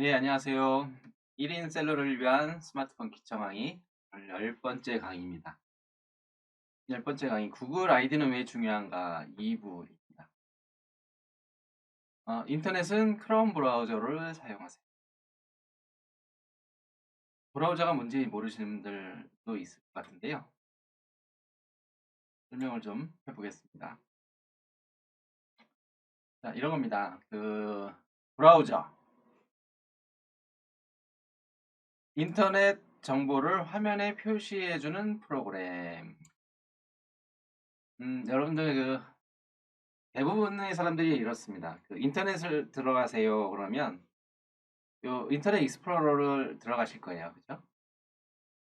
네, 안녕하세요. 1인 셀러를 위한 스마트폰 기초강의 10번째 강의입니다. 10번째 강의, 구글 아이디는 왜 중요한가 2부입니다. 인터넷은 크롬 브라우저를 사용하세요. 브라우저가 뭔지 모르시는 분들도 있을 것 같은데요. 설명을 좀 해보겠습니다. 자, 이런 겁니다. 브라우저. 인터넷 정보를 화면에 표시해주는 프로그램. 여러분들 대부분의 사람들이 이렇습니다. 인터넷을 들어가세요. 그러면 인터넷 익스플로러를 들어가실 거예요. 그죠?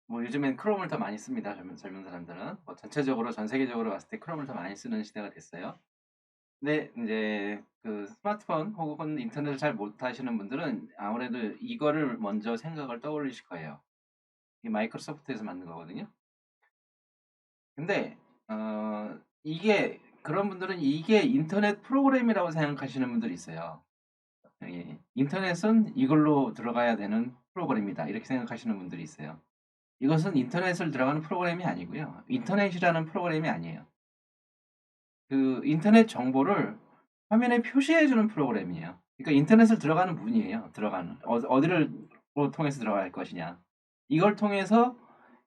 뭐 요즘엔 크롬을 더 많이 씁니다. 젊은 사람들은. 뭐 전체적으로 전 세계적으로 봤을 때 크롬을 더 많이 쓰는 시대가 됐어요. 근데 이제 스마트폰 혹은 인터넷을 잘 못하시는 분들은 아무래도 이거를 먼저 생각을 떠올리실 거예요. 이게 마이크로소프트에서 만든 거거든요. 근데 이게 그런 분들은 이게 인터넷 프로그램이라고 생각하시는 분들이 있어요. 예, 인터넷은 이걸로 들어가야 되는 프로그램이다 이렇게 생각하시는 분들이 있어요. 이것은 인터넷을 들어가는 프로그램이 아니고요. 인터넷이라는 프로그램이 아니에요. 인터넷 정보를 화면에 표시해주는 프로그램이에요. 그러니까 인터넷을 들어가는 문이에요. 들어가는 어디를 통해서 들어갈 것이냐. 이걸 통해서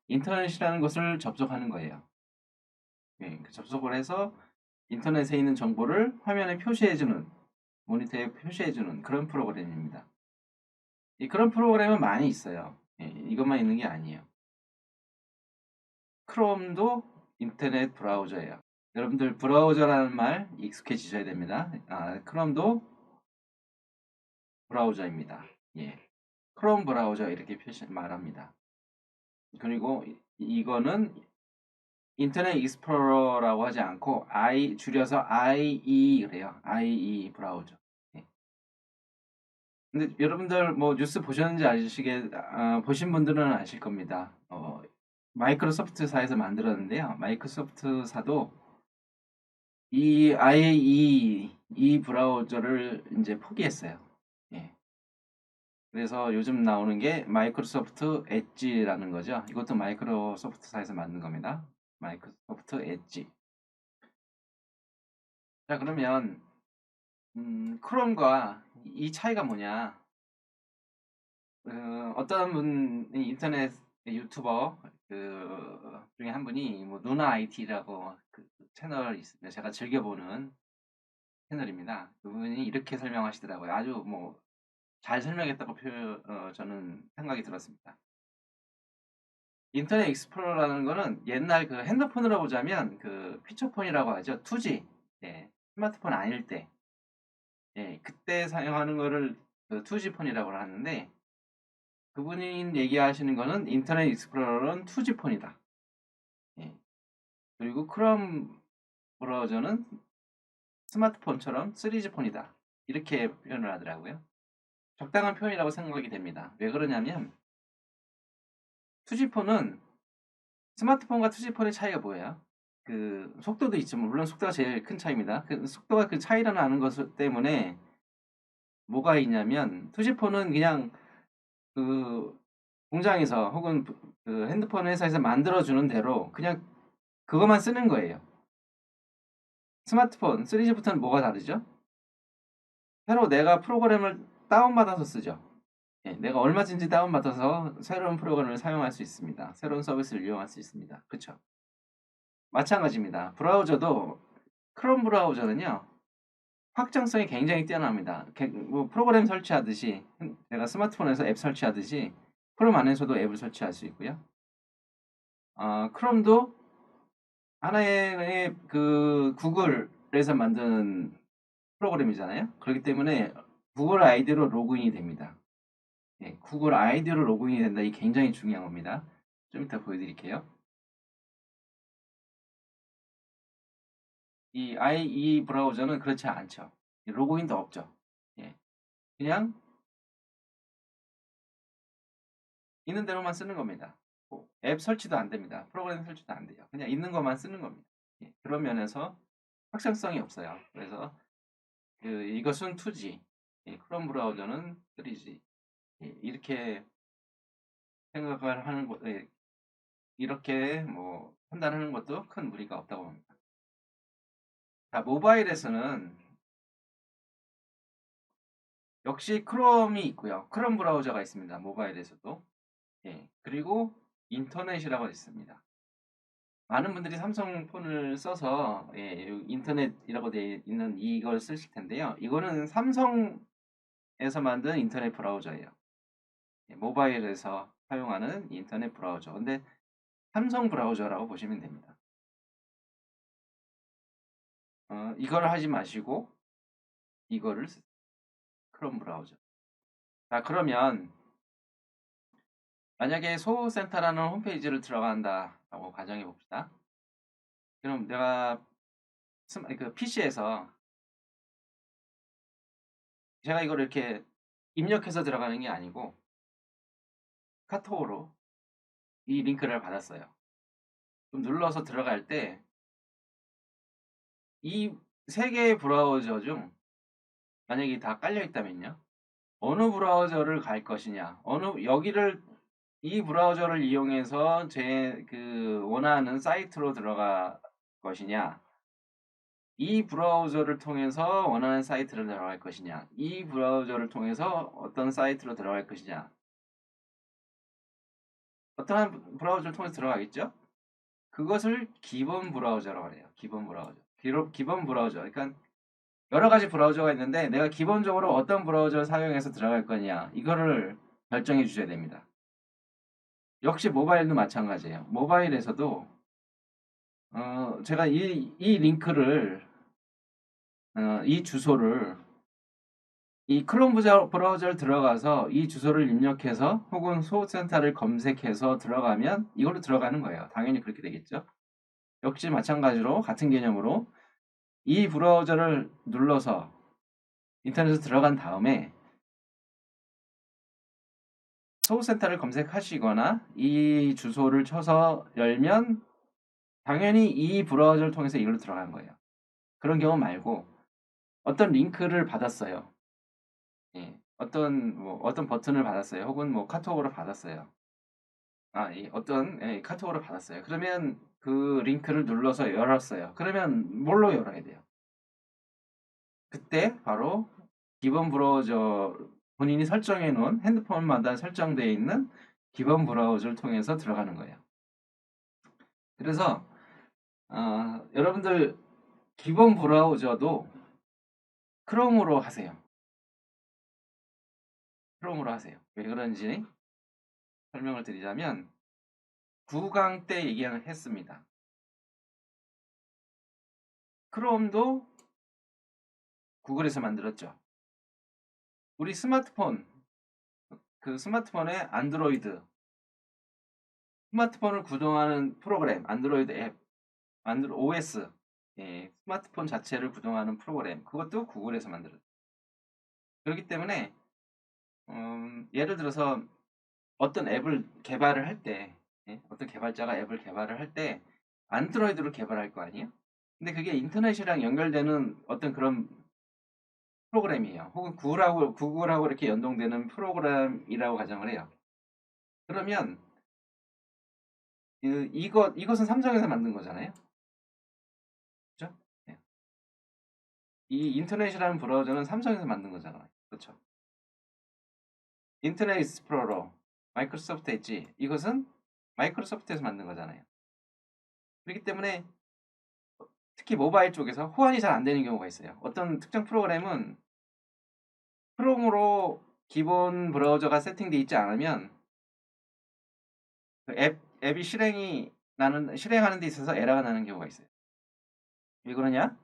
인터넷이라는 것을 접속하는 거예요. 예, 접속을 해서 인터넷에 있는 정보를 화면에 표시해주는, 모니터에 표시해주는 그런 프로그램입니다. 그런 프로그램은 많이 있어요. 예, 이것만 있는 게 아니에요. 크롬도 인터넷 브라우저예요. 여러분들 브라우저라는 말 익숙해지셔야 됩니다. 크롬도 브라우저입니다. 예, 크롬 브라우저 이렇게 말합니다. 그리고 이거는 인터넷 익스플로러라고 하지 않고 줄여서 IE 그래요. IE 브라우저. 예. 근데 여러분들 뭐 뉴스 보셨는지 보신 분들은 아실 겁니다. 마이크로소프트사에서 만들었는데요. 마이크로소프트사도 아예 이 브라우저를 이제 포기했어요. 예. 그래서 요즘 나오는 게 마이크로소프트 엣지라는 거죠. 이것도 마이크로소프트사에서 만든 겁니다. 마이크로소프트 엣지. 자, 그러면 크롬과 이 차이가 뭐냐? 어떤 분이 인터넷 유튜버 중에 한 분이 뭐 누나 IT라고 채널이 있습니다. 제가 즐겨보는 채널입니다. 그분이 이렇게 설명하시더라고요. 아주 뭐 잘 설명했다고 저는 생각이 들었습니다. 인터넷 익스플로러라는 거는 옛날 핸드폰으로 보자면 피처폰이라고 하죠. 2G. 예, 스마트폰 아닐 때. 예, 그때 사용하는 거를 2G 폰이라고 하는데 그분이 얘기하시는 거는 인터넷 익스플로러는 2G 폰이다. 예. 그리고 크롬 브라우저는 스마트폰처럼 3G 폰이다. 이렇게 표현을 하더라고요. 적당한 표현이라고 생각이 됩니다. 왜 그러냐면 2G 폰은 스마트폰과 2G 폰의 차이가 뭐예요? 속도도 있지만 물론 속도가 제일 큰 차이입니다. 속도가 차이라는 아는 것 때문에 뭐가 있냐면 2G 폰은 그냥 그 공장에서 혹은 핸드폰 회사에서 만들어주는 대로 그냥 그것만 쓰는 거예요. 스마트폰 3G부터는 뭐가 다르죠? 새로 내가 프로그램을 다운받아서 쓰죠. 예, 내가 얼마든지 다운받아서 새로운 프로그램을 사용할 수 있습니다. 새로운 서비스를 이용할 수 있습니다. 그렇죠? 마찬가지입니다. 브라우저도 크롬 브라우저는요. 확장성이 굉장히 뛰어납니다. 뭐 프로그램 설치하듯이 내가 스마트폰에서 앱 설치하듯이 크롬 안에서도 앱을 설치할 수 있고요. 크롬도 하나의 구글에서 만든 프로그램이잖아요. 그렇기 때문에 구글 아이디로 로그인이 됩니다. 예, 구글 아이디로 로그인이 된다. 이 굉장히 중요한 겁니다. 좀 이따 보여드릴게요. 이 브라우저는 그렇지 않죠. 로그인도 없죠. 예, 그냥 있는 대로만 쓰는 겁니다. 앱 설치도 안 됩니다. 프로그램 설치도 안 돼요. 그냥 있는 것만 쓰는 겁니다. 예, 그런 면에서 확장성이 없어요. 그래서 이것은 2G, 크롬 브라우저는 3G. 이렇게 생각을 하는 것, 이렇게 뭐 판단하는 것도 큰 무리가 없다고 봅니다. 자, 모바일에서는 역시 크롬이 있고요. 크롬 브라우저가 있습니다. 모바일에서도. 그리고 인터넷이라고 있습니다. 많은 분들이 삼성 폰을 써서 인터넷이라고 되어 있는 이걸 쓰실 텐데요. 이거는 삼성에서 만든 인터넷 브라우저예요. 모바일에서 사용하는 인터넷 브라우저. 근데 삼성 브라우저라고 보시면 됩니다. 이걸 하지 마시고 이거를 쓰세요. 크롬 브라우저. 자, 그러면 만약에 소호센터라는 홈페이지를 들어간다라고 가정해 봅시다. 그럼 내가 그 PC에서 제가 이걸 이렇게 입력해서 들어가는 게 아니고 카톡으로 이 링크를 받았어요. 그럼 눌러서 들어갈 때 이 세 개의 브라우저 중 만약에 다 깔려 있다면요. 어느 브라우저를 갈 것이냐, 여기를 이 브라우저를 이용해서 제 그 원하는 사이트로 들어갈 것이냐, 이 브라우저를 통해서 원하는 사이트를 들어갈 것이냐, 이 브라우저를 통해서 어떤 사이트로 들어갈 것이냐, 어떠한 브라우저를 통해서 들어가겠죠? 그것을 기본 브라우저라고 해요. 기본 브라우저. 기본 브라우저. 그러니까 여러 가지 브라우저가 있는데 내가 기본적으로 어떤 브라우저를 사용해서 들어갈 거냐, 이거를 결정해 주셔야 됩니다. 역시 모바일도 마찬가지예요. 모바일에서도 제가 이 링크를 이 주소를 이 크롬 브라우저를 들어가서 이 주소를 입력해서 혹은 소호센터를 검색해서 들어가면 이걸로 들어가는 거예요. 당연히 그렇게 되겠죠. 역시 마찬가지로 같은 개념으로 이 브라우저를 눌러서 인터넷에 들어간 다음에 소호센터를 검색하시거나 이 주소를 쳐서 열면 당연히 이 브라우저를 통해서 이걸로 들어간 거예요. 그런 경우 말고 어떤 링크를 받았어요. 어떤 버튼을 받았어요. 혹은 뭐 카톡으로 받았어요. 어떤 카톡으로 받았어요. 그러면 그 링크를 눌러서 열었어요. 그러면 뭘로 열어야 돼요? 그때 바로 기본 브라우저 본인이 설정해 놓은 핸드폰마다 설정되어 있는 기본 브라우저를 통해서 들어가는 거예요. 그래서 여러분들 기본 브라우저도 크롬으로 하세요. 크롬으로 하세요. 왜 그런지 설명을 드리자면 9강 때 얘기를 했습니다. 크롬도 구글에서 만들었죠. 우리 스마트폰, 그 스마트폰의 안드로이드, 스마트폰을 구동하는 프로그램, 안드로이드 앱, OS, 스마트폰 자체를 구동하는 프로그램, 그것도 구글에서 만들었죠. 그렇기 때문에 예를 들어서 어떤 앱을 개발을 할 때, 어떤 개발자가 앱을 개발을 할 때 안드로이드로 개발할 거 아니에요? 근데 그게 인터넷이랑 연결되는 어떤 그런 프로그램이에요. 혹은 구글하고 이렇게 연동되는 프로그램이라고 가정을 해요. 그러면 이것은 삼성에서 만든 거잖아요. 그렇죠? 이 인터넷이라는 브라우저는 삼성에서 만든 거잖아요. 그렇죠? 인터넷 익스플로러, 마이크로소프트 엣지, 이것은 마이크로소프트에서 만든 거잖아요. 그렇기 때문에 특히 모바일 쪽에서 호환이 잘 안 되는 경우가 있어요. 어떤 특정 프로그램은 크롬으로 기본 브라우저가 세팅되어 있지 않으면 그 앱이 실행하는 데 있어서 에러가 나는 경우가 있어요. 왜 그러냐?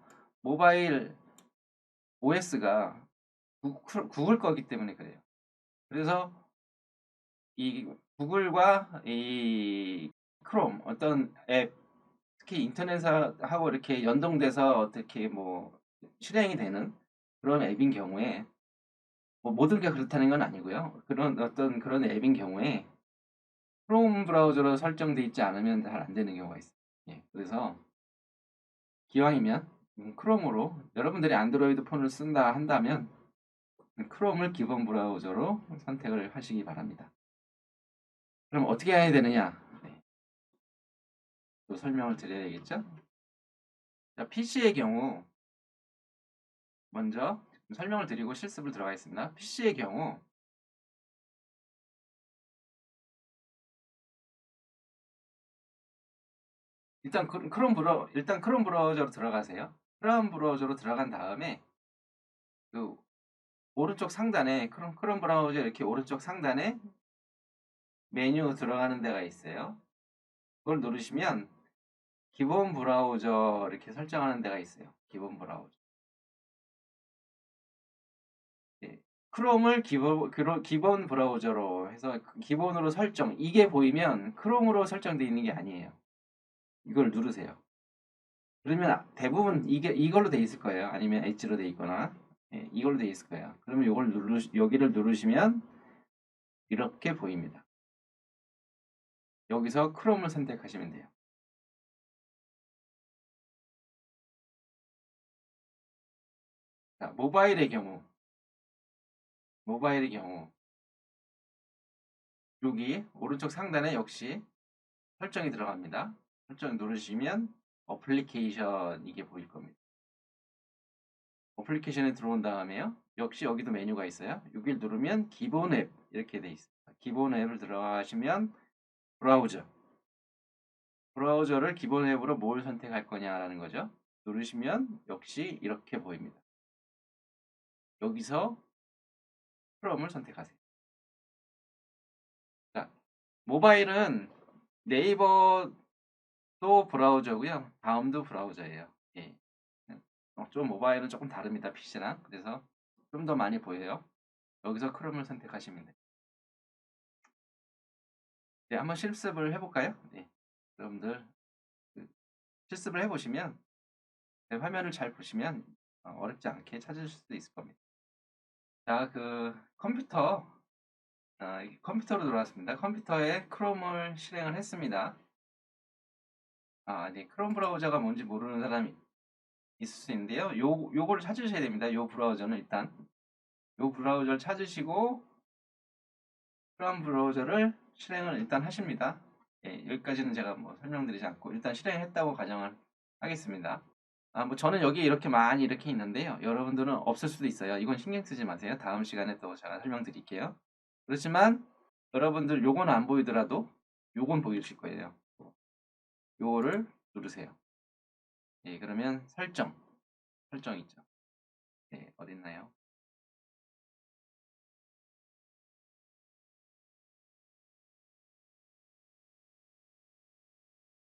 모바일 OS가 구글 거기 때문에 그래요. 그래서 이 구글과 이 크롬 어떤 앱, 특히 인터넷하고 이렇게 연동돼서 어떻게 뭐 실행이 되는 그런 앱인 경우에 뭐 모든 게 그렇다는 건 아니고요. 그런 앱인 경우에 크롬 브라우저로 설정돼 있지 않으면 잘 안 되는 경우가 있어요. 그래서 기왕이면 크롬으로 여러분들이 안드로이드 폰을 쓴다 한다면 크롬을 기본 브라우저로 선택을 하시기 바랍니다. 그럼 어떻게 해야 되느냐? 네. 또 설명을 드려야겠죠? 자, PC의 경우 먼저 설명을 드리고 실습을 들어가겠습니다. PC의 경우 일단 크롬 브라우저로 들어가세요. 크롬 브라우저로 들어간 다음에 그 오른쪽 상단에 크롬 브라우저 이렇게 오른쪽 상단에 메뉴 들어가는 데가 있어요. 그걸 누르시면 기본 브라우저 이렇게 설정하는 데가 있어요. 기본 브라우저. 예. 크롬을 기본 브라우저로 해서 기본으로 설정 이게 보이면 크롬으로 설정되어 있는 게 아니에요. 이걸 누르세요. 그러면 대부분 이걸로 돼 있을 거예요. 아니면 엣지로 돼 있거나 이걸로 돼 있을 거예요. 그러면 여기를 누르시면 이렇게 보입니다. 여기서 크롬을 선택하시면 돼요. 자, 모바일의 경우 여기 오른쪽 상단에 역시 설정이 들어갑니다. 설정 누르시면 어플리케이션 이게 보일 겁니다. 어플리케이션에 들어온 다음에요. 역시 여기도 메뉴가 있어요. 여기를 누르면 기본 앱 이렇게 돼 있습니다. 기본 앱을 들어가시면 브라우저를 기본 앱으로 뭘 선택할 거냐라는 거죠. 누르시면 역시 이렇게 보입니다. 여기서 크롬을 선택하세요. 자, 모바일은 네이버도 브라우저고요. 다음도 브라우저예요. 예. 좀 모바일은 조금 다릅니다. PC랑. 그래서 좀 더 많이 보여요. 여기서 크롬을 선택하시면 돼요. 네, 한번 실습을 해볼까요? 네. 여러분들 실습을 해보시면 화면을 잘 보시면 어렵지 않게 찾으실 수 있을 겁니다. 자, 컴퓨터로 들어왔습니다. 컴퓨터에 크롬을 실행을 했습니다. 네, 크롬 브라우저가 뭔지 모르는 사람이 있을 수 있는데요. 요거를 찾으셔야 됩니다. 요 브라우저는 일단 요 브라우저를 찾으시고 크롬 브라우저를 실행을 일단 하십니다. 예, 여기까지는 제가 뭐 설명드리지 않고 일단 실행했다고 가정을 하겠습니다. 뭐 저는 여기 이렇게 많이 이렇게 있는데요. 여러분들은 없을 수도 있어요. 이건 신경 쓰지 마세요. 다음 시간에 또 제가 설명드릴게요. 그렇지만 여러분들 요건 안 보이더라도 요건 보이실 거예요. 요거를 누르세요. 예, 그러면 설정 있죠. 예, 어딨나요?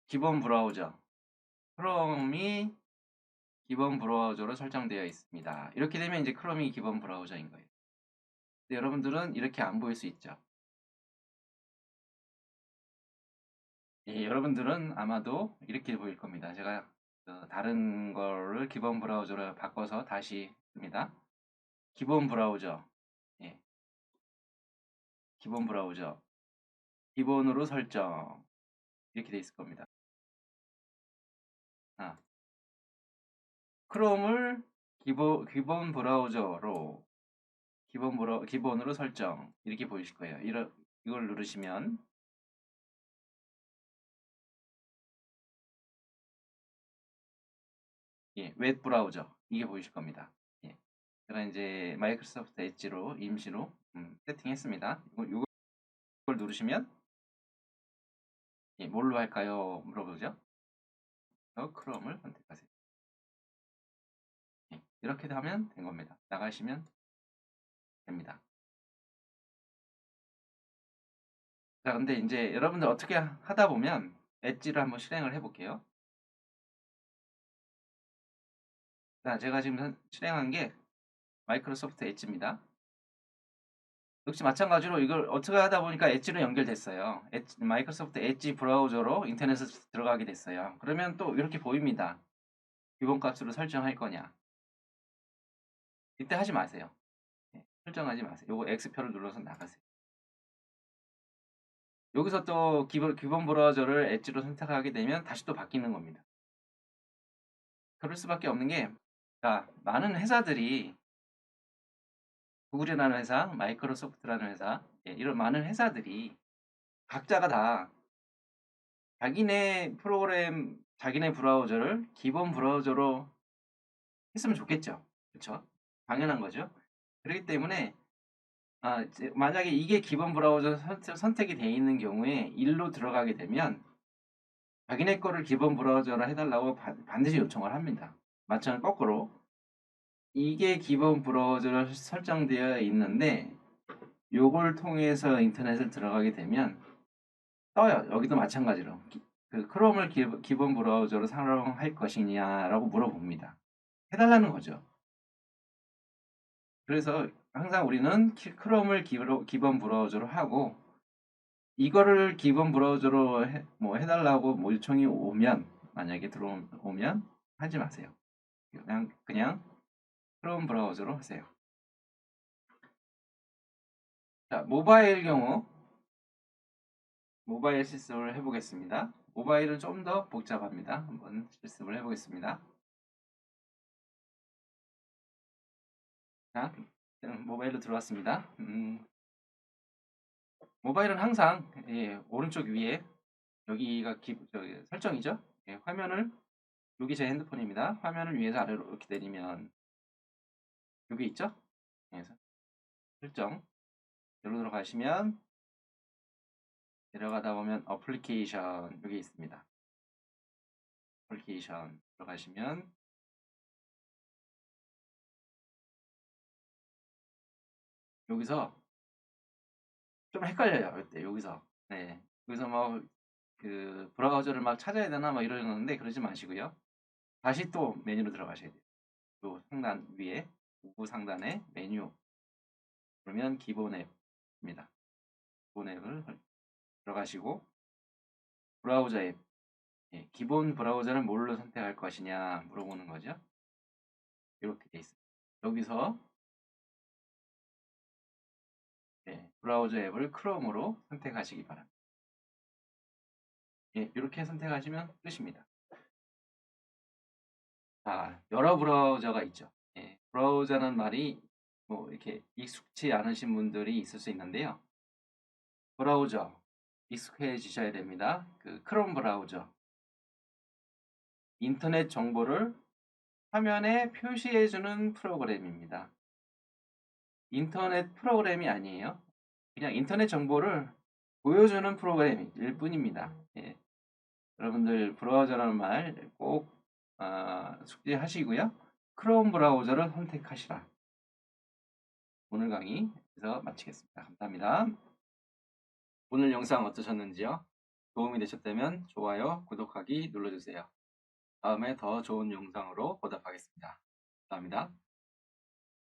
기본 브라우저. 크롬이 기본 브라우저로 설정되어 있습니다. 이렇게 되면 이제 크롬이 기본 브라우저인 거예요. 근데 여러분들은 이렇게 안 보일 수 있죠. 예, 여러분들은 아마도 이렇게 보일 겁니다. 제가 다른 거를 기본 브라우저로 바꿔서 다시 씁니다. 기본 브라우저. 예, 기본 브라우저. 기본으로 설정. 이렇게 돼 있을 겁니다. 아, 크롬을 기본 브라우저로 기본으로 설정. 이렇게 보이실 거예요. 이걸 누르시면 예, 웹 브라우저 이게 보이실 겁니다. 예, 제가 이제 마이크로소프트 엣지로 임시로 세팅했습니다. 이걸 누르시면 예, 뭘로 할까요? 물어보죠. 크롬을 선택하세요. 예, 이렇게 하면 된 겁니다. 나가시면 됩니다. 자, 근데 이제 여러분들 어떻게 하다 보면 엣지를 한번 실행을 해볼게요. 자, 제가 지금 실행한 게 마이크로소프트 엣지입니다. 역시 마찬가지로 이걸 어떻게 하다 보니까 엣지로 연결됐어요. 마이크로소프트 엣지 브라우저로 인터넷에 들어가게 됐어요. 그러면 또 이렇게 보입니다. 기본값으로 설정할 거냐. 이때 하지 마세요. 네, 설정하지 마세요. 요거 X표를 눌러서 나가세요. 여기서 또 기본 브라우저를 엣지로 선택하게 되면 다시 또 바뀌는 겁니다. 그럴 수밖에 없는 게, 자, 많은 회사들이 구글이라는 회사, 마이크로소프트라는 회사, 이런 많은 회사들이 각자가 다 자기네 프로그램, 자기네 브라우저를 기본 브라우저로 했으면 좋겠죠. 그쵸? 당연한 거죠. 그렇기 때문에 만약에 이게 기본 브라우저 선택이 되어 있는 경우에 일로 들어가게 되면 자기네 거를 기본 브라우저로 해달라고 반드시 요청을 합니다. 마찬가지로 거꾸로 이게 기본 브라우저로 설정되어 있는데 요걸 통해서 인터넷을 들어가게 되면 떠요. 여기도 마찬가지로 그 크롬을 기본 브라우저로 사용할 것이냐라고 물어봅니다. 해달라는 거죠. 그래서 항상 우리는 크롬을 기본 브라우저로 하고 이거를 기본 브라우저로 해달라고 요청이 오면 만약에 들어오면 하지 마세요. 그냥 크롬 브라우저로 하세요. 자, 모바일 경우 모바일 실습을 해보겠습니다. 모바일은 좀 더 복잡합니다. 한번 실습을 해보겠습니다. 자, 모바일로 들어왔습니다. 모바일은 항상 오른쪽 위에 여기가 설정이죠. 화면을 여기 제 핸드폰입니다. 화면을 위에서 아래로 이렇게 내리면 여기 있죠. 설정 여기로 들어가시면 내려가다 보면 어플리케이션 여기 있습니다. 어플리케이션 들어가시면 여기서 좀 헷갈려요. 이때 여기서 여기서 뭐 그 브라우저를 막 찾아야 되나 막 이러는데 그러지 마시고요. 다시 또 메뉴로 들어가셔야 돼요. 요 상단 위에 우부 상단에 메뉴 그러면 기본 앱입니다. 기본 앱을 들어가시고 브라우저 앱 기본 브라우저는 뭘로 선택할 것이냐 물어보는 거죠. 이렇게 돼 있습니다. 여기서 브라우저 앱을 크롬으로 선택하시기 바랍니다. 이렇게 선택하시면 끝입니다. 여러 브라우저가 있죠. 브라우저는 말이 뭐 이렇게 익숙치 않으신 분들이 있을 수 있는데요. 브라우저 익숙해지셔야 됩니다. 그 크롬 브라우저 인터넷 정보를 화면에 표시해주는 프로그램입니다. 인터넷 프로그램이 아니에요. 그냥 인터넷 정보를 보여주는 프로그램일 뿐입니다. 여러분들 브라우저라는 말 꼭 숙지하시고요. 크롬 브라우저를 선택하시라. 오늘 강의에서 마치겠습니다. 감사합니다. 오늘 영상 어떠셨는지요? 도움이 되셨다면 좋아요, 구독하기 눌러주세요. 다음에 더 좋은 영상으로 보답하겠습니다. 감사합니다.